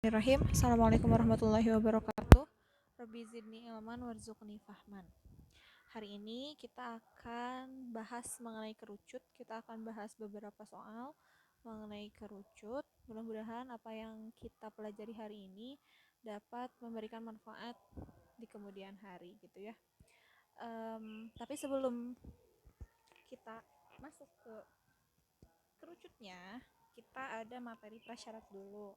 Bismillahirrahmanirrahim. Assalamualaikum warahmatullahi wabarakatuh. Rabbi zidni ilman warzuqni fahman. Hari ini kita akan bahas mengenai kerucut. Kita akan bahas beberapa soal mengenai kerucut. Mudah-mudahan apa yang kita pelajari hari ini dapat memberikan manfaat di kemudian hari gitu ya. Tapi sebelum kita masuk ke kerucutnya, kita ada materi prasyarat dulu.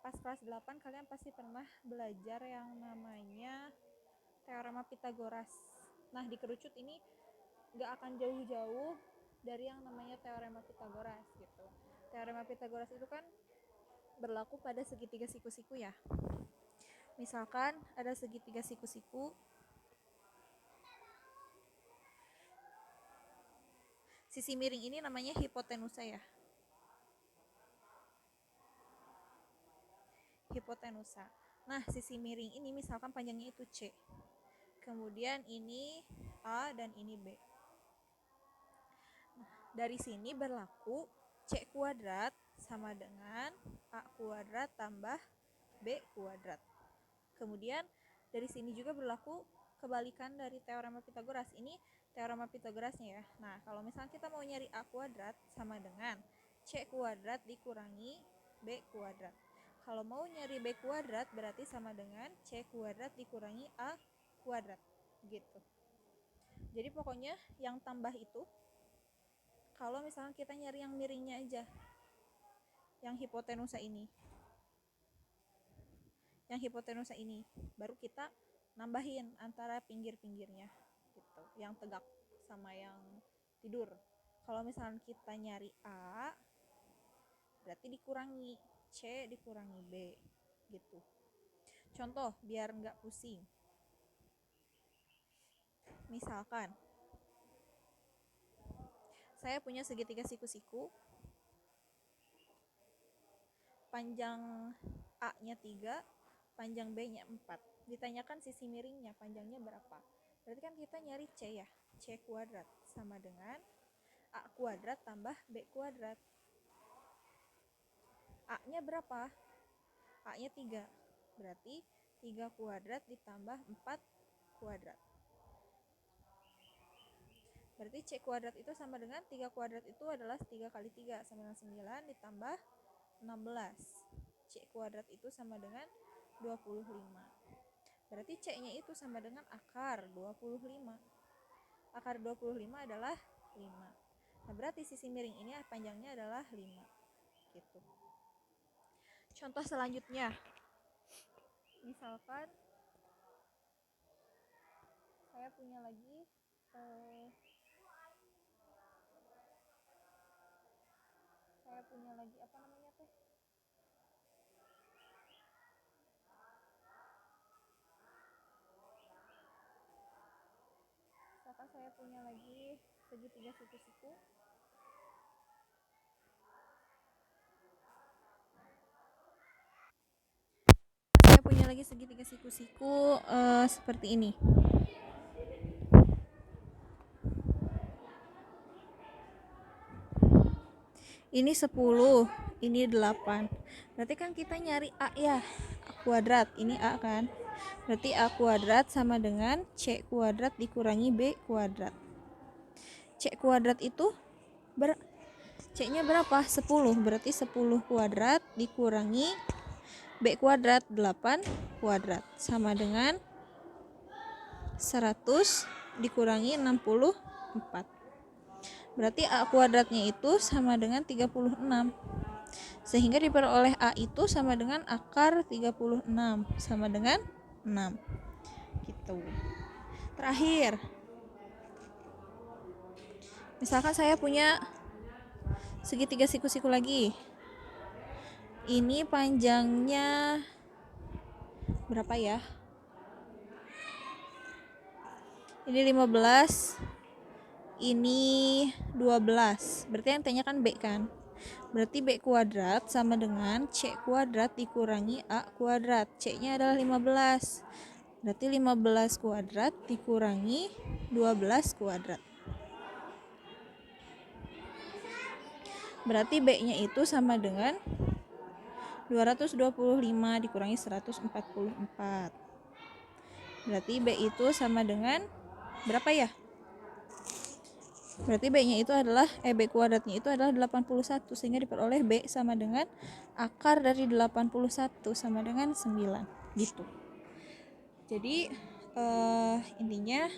Pas kelas 8 kalian pasti pernah belajar yang namanya teorema Pitagoras. Nah, di kerucut ini gak akan jauh-jauh dari yang namanya teorema Pitagoras gitu. Teorema Pitagoras itu kan berlaku pada segitiga siku-siku ya. Misalkan ada segitiga siku-siku, sisi miring ini namanya hipotenusa ya. Hipotenusa. Nah, sisi miring ini misalkan panjangnya itu C. Kemudian ini A dan ini B. Dari sini berlaku C kuadrat sama dengan A kuadrat tambah B kuadrat. Kemudian dari sini juga berlaku kebalikan dari teorema Pitagoras. Ini teorema Pitagorasnya ya. Nah, kalau misalnya kita mau nyari A kuadrat sama dengan C kuadrat dikurangi B kuadrat. Kalau mau nyari B kuadrat berarti sama dengan C kuadrat dikurangi A kuadrat gitu. Jadi pokoknya yang tambah itu kalau misalnya kita nyari yang miringnya aja, yang hipotenusa ini, baru kita nambahin antara pinggir-pinggirnya gitu, yang tegak sama yang tidur. Kalau misalnya kita nyari A, berarti dikurangi C dikurangi B gitu. Contoh biar nggak pusing, misalkan saya punya segitiga siku-siku, panjang A-nya 3, panjang B-nya 4. Ditanyakan sisi miringnya panjangnya berapa. Berarti kan kita nyari C ya. C kuadrat sama dengan A kuadrat tambah B kuadrat. A-nya berapa? A-nya 3. Berarti 3 kuadrat ditambah 4 kuadrat. Berarti C kuadrat itu sama dengan 3 kuadrat itu adalah 3 kali 3 sama dengan 9 ditambah 16. C kuadrat itu sama dengan 25. Berarti C-nya itu sama dengan akar 25. Akar 25 adalah 5. Nah, berarti sisi miring ini panjangnya adalah 5. Gitu. Contoh selanjutnya. Misalkan saya punya lagi apa namanya teh? Misalkan saya punya lagi segitiga siku-siku. Saya punya lagi segitiga siku-siku seperti ini. Ini 10, ini 8. Berarti kan kita nyari A ya, A kuadrat. Ini A kan. Berarti A kuadrat sama dengan C kuadrat dikurangi B kuadrat. C kuadrat itu C-nya berapa? 10. Berarti 10 kuadrat dikurangi B kuadrat 8 kuadrat sama dengan 100 dikurangi 64. Berarti A kuadratnya itu sama dengan 36. Sehingga diperoleh A itu sama dengan akar 36 sama dengan 6. Gitu. Terakhir, misalkan saya punya segitiga siku-siku lagi. Ini panjangnya berapa ya? Ini 15. Ini 12. Berarti yang T-nya kan B kan? Berarti B kuadrat sama dengan C kuadrat dikurangi A kuadrat. C-nya adalah 15. Berarti 15 kuadrat dikurangi 12 kuadrat. Berarti B-nya itu sama dengan 225 dikurangi 144. Berarti B itu sama dengan berapa ya? Berarti B-nya itu adalah B kuadratnya itu adalah 81, sehingga diperoleh B sama dengan akar dari 81 sama dengan 9 gitu. Jadi intinya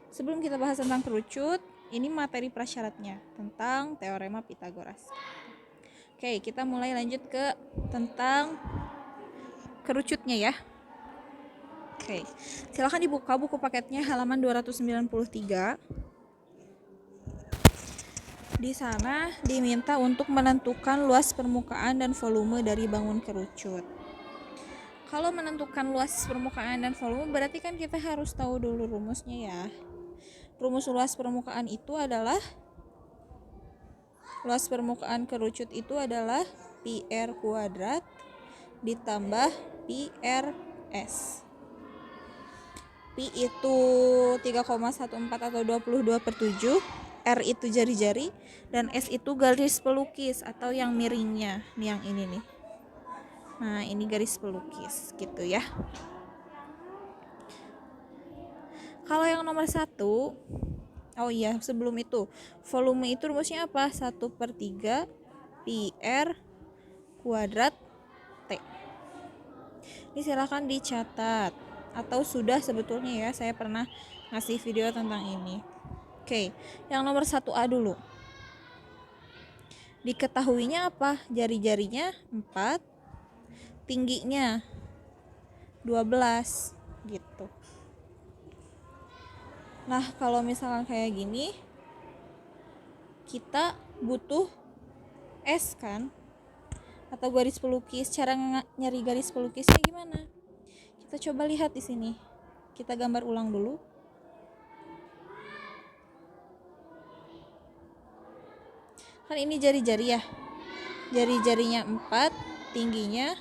sebelum kita bahas tentang kerucut, ini materi prasyaratnya tentang teorema Pitagoras. Oke, kita mulai lanjut ke tentang kerucutnya ya. Oke, silakan dibuka buku paketnya halaman 293. Di sana diminta untuk menentukan luas permukaan dan volume dari bangun kerucut. Kalau menentukan luas permukaan dan volume berarti kan kita harus tahu dulu rumusnya ya. Rumus luas permukaan itu adalah luas permukaan kerucut itu adalah pi R kuadrat ditambah pi RS. Pi itu 3,14 atau 22/7, R itu jari-jari, dan S itu garis pelukis atau yang miringnya, nih yang ini nih. Nah, ini garis pelukis gitu ya. Kalau yang nomor 1, oh iya sebelum itu, volume itu rumusnya apa? 1/3 pi R kuadrat T. Ini silahkan dicatat, atau sudah sebetulnya ya, saya pernah ngasih video tentang ini. Oke, yang nomor 1A dulu. Diketahuinya apa? Jari-jarinya 4, tingginya 12 gitu. Nah, kalau misalkan kayak gini, kita butuh S kan? Atau garis pelukis. Cara nyari garis pelukisnya gimana? Kita coba lihat di sini. Kita gambar ulang dulu. Kan ini jari-jari ya. Jari-jarinya 4, tingginya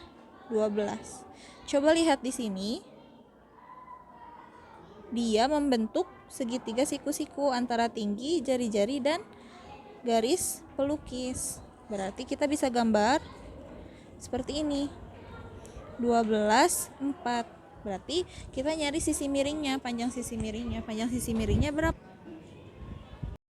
12. Coba lihat di sini. Dia membentuk segitiga siku-siku antara tinggi, jari-jari, dan garis pelukis. Berarti kita bisa gambar seperti ini. 12, 4. Berarti kita nyari sisi miringnya, panjang sisi miringnya. Panjang sisi miringnya berapa?